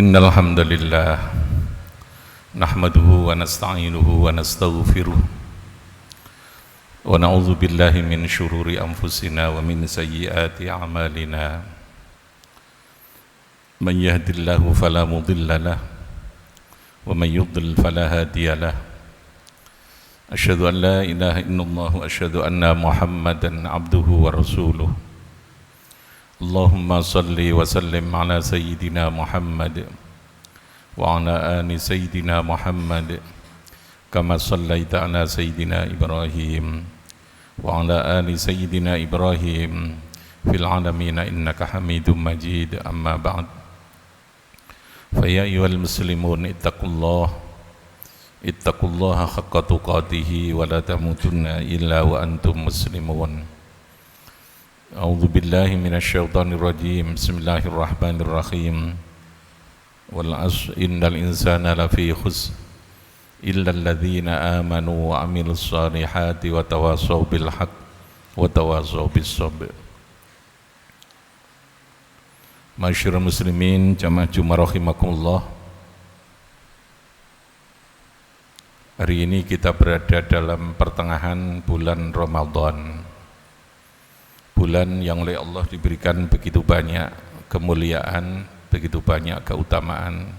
Innal hamdalillah nahmaduhu wa nasta'inuhu wa nastaghfiruh wa na'udzu billahi min syururi anfusina wa min sayyiati a'malina. Man yahdihillahu fala mudilla lahu wa man yudlil fala hadiya lahu. Asyhadu an la ilaha illallah wa asyhadu anna Muhammadan abduhu wa rasuluh. Allahumma salli wa sallim ala sayyidina Muhammad wa ala ali sayyidina Muhammad kama sallaita ala sayyidina Ibrahim wa ala ali sayyidina Ibrahim fil alamin innaka Hamidum Majid. Amma ba'd. Fa ya ayyuhal muslimun ittaqullaha haqqa tuqatih wa la tamutunna illa wa antum muslimun. A'udzu billahi minasyaitonir rajim. Bismillahirrahmanirrahim. Wal 'asri innal insana lafi khusr illa alladzina amanu wa 'amilus solihati wa tawassaw bil haqq wa tawassaw bis sabr. Masyarul muslimin jamaah Jumat rahimakumullah. Hari ini kita berada dalam pertengahan bulan Ramadan, bulan yang oleh Allah diberikan begitu banyak kemuliaan, begitu banyak keutamaan,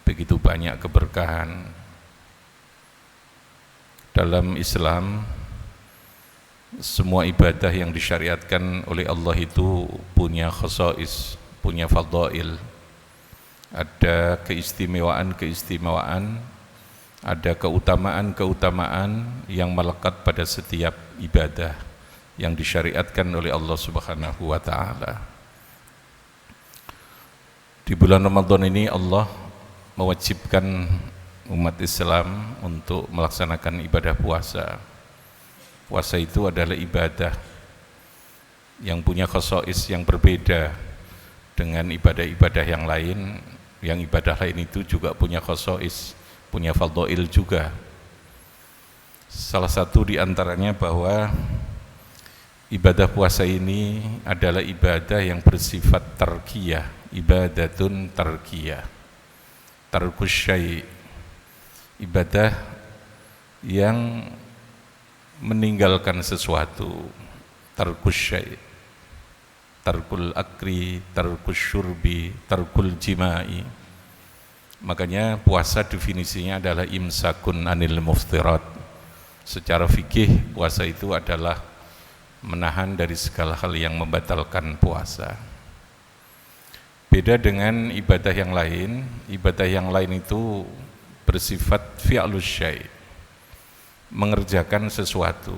begitu banyak keberkahan. Dalam Islam, semua ibadah yang disyariatkan oleh Allah itu punya khasais, punya fadail. Ada keistimewaan-keistimewaan, ada keutamaan-keutamaan yang melekat pada setiap ibadah yang disyariatkan oleh Allah Subhanahu wa ta'ala. Di bulan Ramadan ini Allah mewajibkan umat Islam untuk melaksanakan ibadah puasa. Puasa itu adalah ibadah yang punya khasais yang berbeda dengan ibadah-ibadah yang lain. Yang ibadah lain itu juga punya khasais, punya fadail juga. Salah satu di antaranya bahwa ibadah puasa ini adalah ibadah yang bersifat tarkiyah, ibadatun tarkiyah, tarkus syai', ibadah yang meninggalkan sesuatu, tarkus syai', tarkul akri, tarkus syurbi, tarkul jima'i. Makanya puasa definisinya adalah imsakun anil muftirat. Secara fikih puasa itu adalah menahan dari segala hal yang membatalkan puasa. Beda dengan ibadah yang lain. Ibadah yang lain itu bersifat fi'lus syai', mengerjakan sesuatu.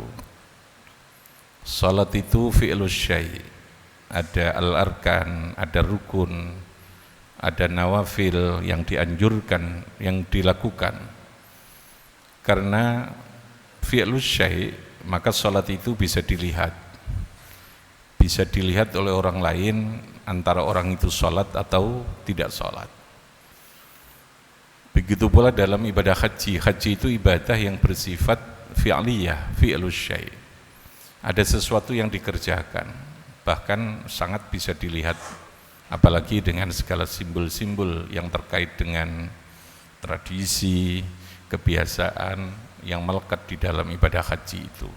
Salat itu fi'lus syai', ada al-arkan, ada rukun, ada nawafil yang dianjurkan, yang dilakukan. Karena fi'lus syai', maka sholat itu bisa dilihat oleh orang lain, antara orang itu sholat atau tidak sholat. Begitu pula dalam ibadah haji. Haji itu ibadah yang bersifat fi'liyah, fi'lus syai', ada sesuatu yang dikerjakan, bahkan sangat bisa dilihat, apalagi dengan segala simbol-simbol yang terkait dengan tradisi, kebiasaan yang melekat di dalam ibadah haji itu.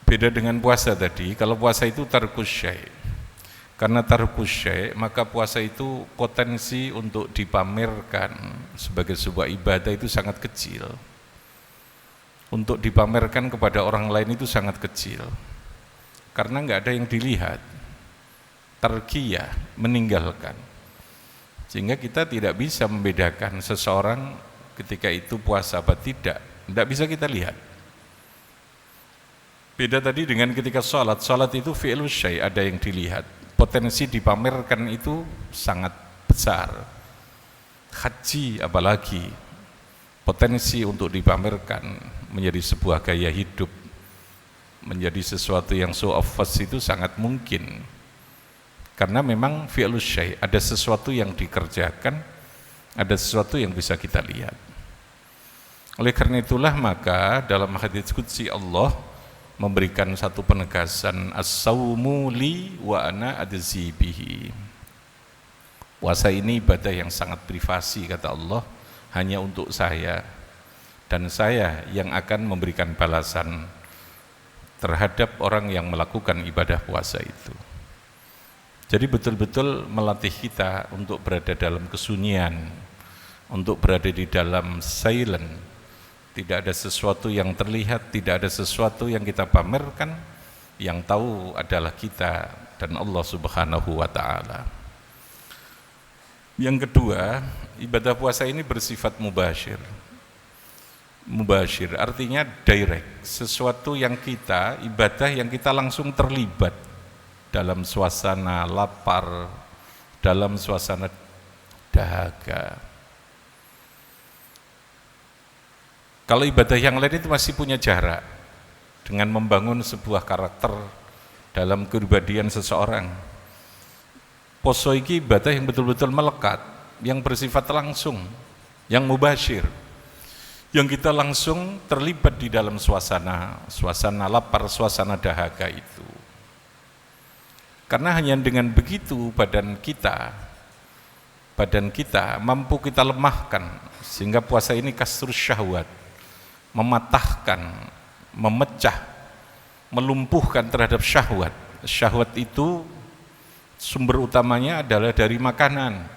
Beda dengan puasa tadi. Kalau puasa itu tarkus syai'. Karena tarkus syai', maka puasa itu potensi untuk dipamerkan sebagai sebuah ibadah itu sangat kecil. Untuk dipamerkan kepada orang lain itu sangat kecil. Karena enggak ada yang dilihat. Tarkiyah, meninggalkan. Sehingga kita tidak bisa membedakan seseorang ketika itu puasa apa tidak bisa kita lihat. Beda tadi dengan ketika sholat itu fi'lus syai', ada yang dilihat, potensi dipamerkan itu sangat besar. Haji apalagi, potensi untuk dipamerkan menjadi sebuah gaya hidup, menjadi sesuatu yang show off itu sangat mungkin. Karena memang fi'lus syai', ada sesuatu yang dikerjakan, ada sesuatu yang bisa kita lihat. Oleh karena itulah maka dalam hadits qudsi Allah memberikan satu penegasan, as-saumu li wa ana adzi bihi. Puasa ini ibadah yang sangat privasi, kata Allah, hanya untuk saya, dan saya yang akan memberikan balasan terhadap orang yang melakukan ibadah puasa itu. Jadi betul-betul melatih kita untuk berada dalam kesunyian, untuk berada di dalam silent. Tidak ada sesuatu yang terlihat, tidak ada sesuatu yang kita pamerkan. Yang tahu adalah kita dan Allah Subhanahu wa ta'ala. Yang kedua, ibadah puasa ini bersifat mubashir. Mubashir artinya direct, sesuatu yang kita, ibadah yang kita langsung terlibat dalam suasana lapar, dalam suasana dahaga. Kalau ibadah yang lain itu masih punya jarak dengan membangun sebuah karakter dalam kepribadian seseorang. Poso iki ibadah yang betul-betul melekat, yang bersifat langsung, yang mubashir, yang kita langsung terlibat di dalam suasana lapar, suasana dahaga itu. Karena hanya dengan begitu badan kita mampu kita lemahkan, sehingga puasa ini kasrus syahwat, mematahkan, memecah, melumpuhkan terhadap syahwat. Syahwat itu sumber utamanya adalah dari makanan.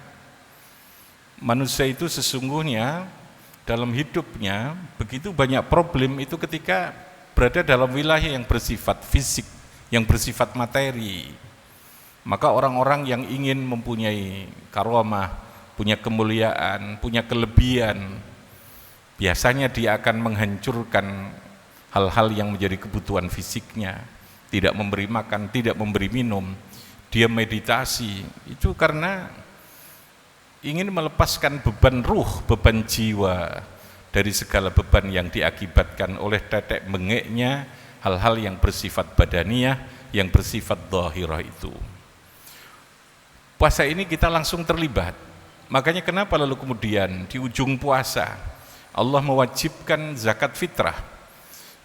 Manusia itu sesungguhnya dalam hidupnya begitu banyak problem itu ketika berada dalam wilayah yang bersifat fisik, yang bersifat materi. Maka orang-orang yang ingin mempunyai karomah, punya kemuliaan, punya kelebihan, biasanya dia akan menghancurkan hal-hal yang menjadi kebutuhan fisiknya, tidak memberi makan, tidak memberi minum. Dia meditasi itu karena ingin melepaskan beban ruh, beban jiwa dari segala beban yang diakibatkan oleh tetek bengeknya hal-hal yang bersifat badaniyah, yang bersifat dhahirah itu. Puasa ini kita langsung terlibat. Makanya kenapa lalu kemudian di ujung puasa Allah mewajibkan zakat fitrah.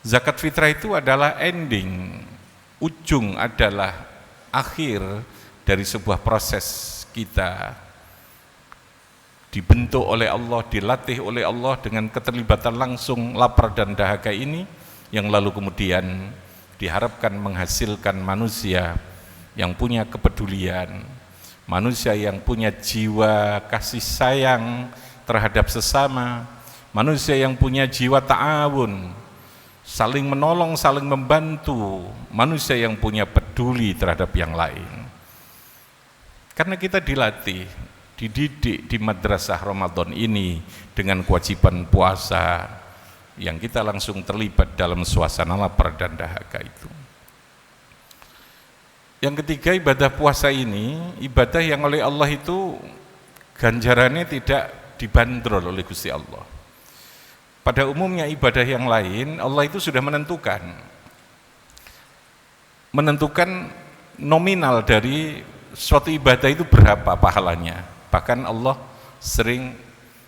Zakat fitrah itu adalah ending, ujung adalah akhir dari sebuah proses kita dibentuk oleh Allah, dilatih oleh Allah dengan keterlibatan langsung lapar dan dahaga ini, yang lalu kemudian diharapkan menghasilkan manusia yang punya kepedulian, manusia yang punya jiwa kasih sayang terhadap sesama, manusia yang punya jiwa ta'awun, saling menolong, saling membantu, manusia yang punya peduli terhadap yang lain. Karena kita dilatih, dididik di madrasah Ramadan ini dengan kewajiban puasa yang kita langsung terlibat dalam suasana lapar dan dahaga itu. Yang ketiga, ibadah puasa ini ibadah yang oleh Allah itu ganjarannya tidak dibanderol oleh Gusti Allah. Pada umumnya ibadah yang lain Allah itu sudah menentukan nominal dari suatu ibadah itu berapa pahalanya. Bahkan Allah sering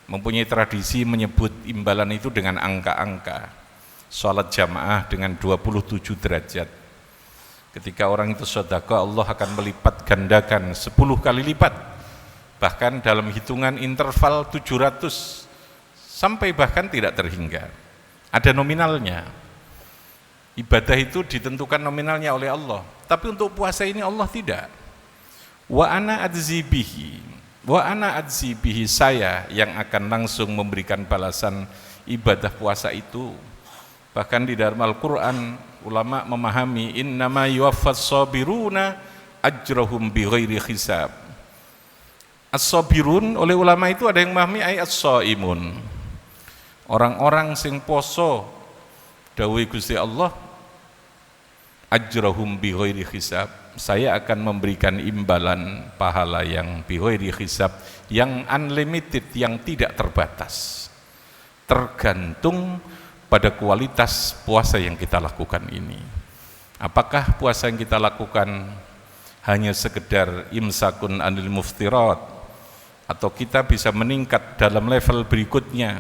mempunyai tradisi menyebut imbalan itu dengan angka-angka. Salat jamaah dengan 27 derajat. Ketika orang itu sedekah, Allah akan melipat gandakan 10 kali lipat. Bahkan dalam hitungan interval 700 sampai bahkan tidak terhingga. Ada nominalnya. Ibadah itu ditentukan nominalnya oleh Allah. Tapi untuk puasa ini Allah tidak. Wa ana adzi bihi, saya yang akan langsung memberikan balasan ibadah puasa itu. Bahkan di dalam Al-Quran ulama memahami innama yuwaffas sabiruna ajrahum bighairi hisab. As-sabirun oleh ulama itu ada yang memahami ayat as-shaimun, orang-orang sing poso dawuh Gusti Allah ajrahum bighairi hisab, saya akan memberikan imbalan pahala yang bighairi hisab, yang unlimited, yang tidak terbatas, tergantung pada kualitas puasa yang kita lakukan ini. Apakah puasa yang kita lakukan hanya sekedar imsakun anil muftirat, atau kita bisa meningkat dalam level berikutnya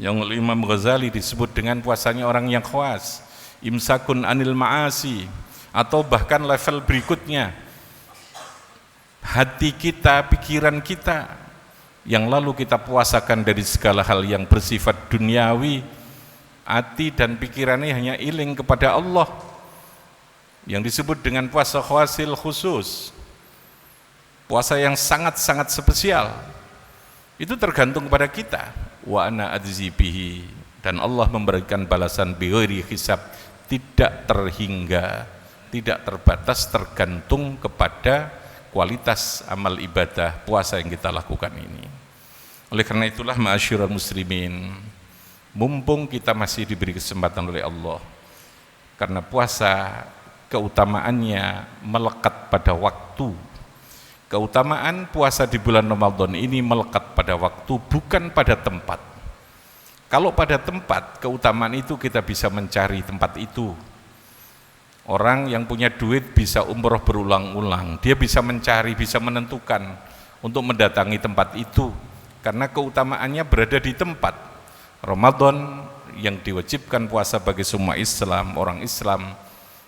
yang Imam Ghazali disebut dengan puasanya orang yang khawas, imsakun anil ma'asi, atau bahkan level berikutnya hati kita, pikiran kita yang lalu kita puasakan dari segala hal yang bersifat duniawi, hati dan pikirannya hanya iling kepada Allah, yang disebut dengan puasa khawasil khusus, puasa yang sangat-sangat spesial. Itu tergantung pada kita. Wa ana adzzi bihi, dan Allah memberikan balasan bighairi hisab, tidak terhingga, tidak terbatas, tergantung kepada kualitas amal ibadah puasa yang kita lakukan ini. Oleh karena itulah ma'asyiral muslimin, mumpung kita masih diberi kesempatan oleh Allah, karena puasa keutamaannya melekat pada waktu. Keutamaan puasa di bulan Ramadan ini melekat pada waktu, bukan pada tempat. Kalau pada tempat, keutamaan itu kita bisa mencari tempat itu. Orang yang punya duit bisa umroh berulang-ulang, dia bisa mencari, bisa menentukan untuk mendatangi tempat itu, karena keutamaannya berada di tempat. Ramadan yang diwajibkan puasa bagi semua Islam, orang Islam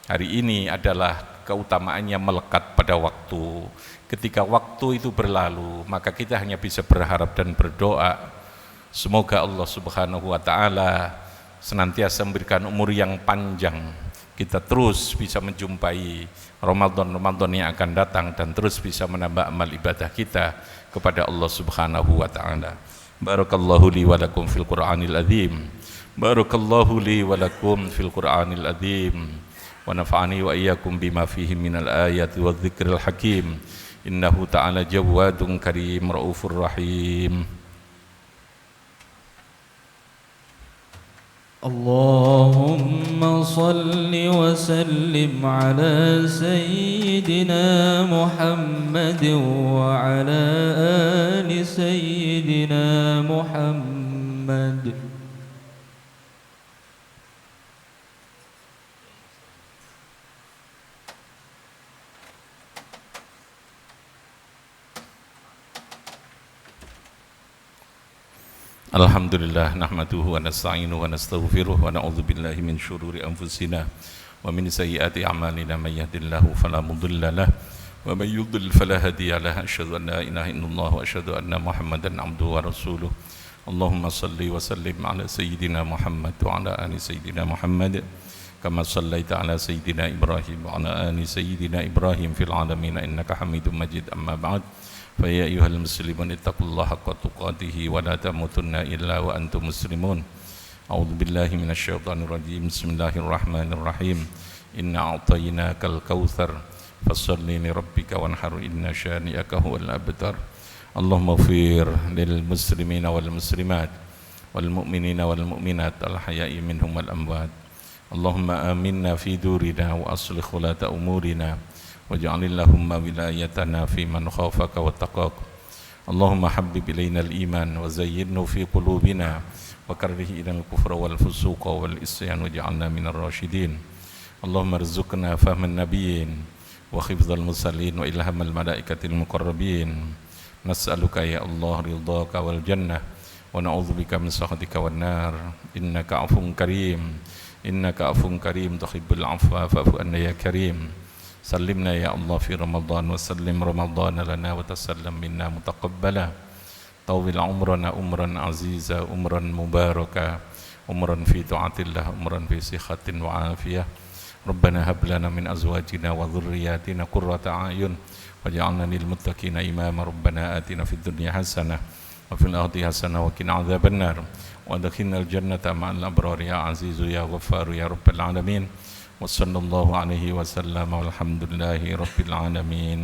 hari ini adalah keutamaannya melekat pada waktu. Ketika waktu itu berlalu, maka kita hanya bisa berharap dan berdoa semoga Allah Subhanahu wa taala senantiasa memberikan umur yang panjang, kita terus bisa menjumpai Ramadan yang akan datang, dan terus bisa menambah amal ibadah kita kepada Allah Subhanahu wa taala. Barakallahu li wa lakum fil Qur'anil azim. Barakallahu li wa lakum fil Qur'anil azim. Wa nafa'ani wa iyyakum bima fihi minal ayati wadh-dhikril hakim. Innahu ta'ala jawadun karim raufur rahim. Allahumma salli wa sallim ala sayyidina Muhammad wa ala ali sayyidina Muhammad. Alhamdulillah, nahmaduhu wa nasta'inuhu wa nastaghfiruh wa na'udzu billahi min syururi anfusina wa min sayyiati a'malina, may yahdihillahu fala mudilla lahu wa may yudlil fala hadiya lahu. Asyhadu an la ilaha illallah wa asyhadu anna Muhammadan 'abduhu wa rasuluh. Allahumma shalli wa sallim ala sayyidina Muhammad wa ala ali sayyidina Muhammad kama shallaita ala sayyidina Ibrahim wa ala ali sayyidina Ibrahim fil alamin innaka Hamidum Majid. Amma ba'd. فَيَا أَيُّهَا الْمُسْلِمُونَ اتَّقُوا اللَّهَ حَقَّ تُقَاتِهِ وَلَا تَمُوتُنَّ إِلَّا وَأَنْتُمْ مُسْلِمُونَ. أعوذ بالله من الشيطان الرجيم. بسم الله الرحمن الرحيم. إِنَّا أَعْطَيْنَاكَ الْكَوْثَرَ فَصَلِّ لِرَبِّكَ وَانْحَرْ إِنَّ شَانِئَكَ هُوَ الْأَبْتَرُ. اللهم اغفر للمسلمين والمسلمات والمؤمنين والمؤمنات الحياء منهم والأموات. اللهم آمنا في دورنا وأصلح ولاة أمورنا واجعل اللهم ولايتنا في من خافك واتقاك. اللهم حبب إلينا الإيمان وزينه في قلوبنا وكره إلينا الكفر والفسوق والعصيان واجعلنا من الراشدين. اللهم ارزقنا فهم النبيين وحفظ المرسلين وإلهام الملائكة المقربين. نسألك يا الله رضاك والجنة ونعوذ بك من سخطك والنار. إنك عفو كريم، إنك عفو كريم تحب العفو فاعف عنا يا كريم. سلمنا يا الله في رمضان وسلم رمضان لنا وتسلم منا متقبلا. طول عمرنا عمرا عزيزا، عمرا مباركا، عمرا في طاعة الله، عمرا في صحة وعافية. ربنا هب لنا من أزواجنا وذرياتنا قرة أعين واجعلنا للمتقين إماما. ربنا آتنا في الدنيا حسنة وفي الآخرة حسنة وقنا عذاب النار وادخلنا الجنة مع الأبرار يا عزيز يا غفار يا رب العالمين. وصلى الله عليه وسلم والحمد لله رب العالمين.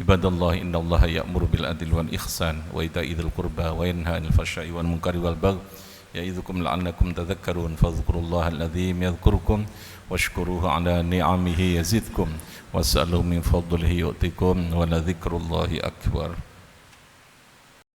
عباد الله، إن الله يأمر بالعدل والإحسان وإيتاء ذي القربى وينهى عن الفحشاء والمنكر والبغي يعظكم لعلكم تذكرون. فاذكروا الله العظيم يذكركم واشكروه على نعمه يزدكم واسألوه من فضله يؤتكم ولذكر الله أكبر.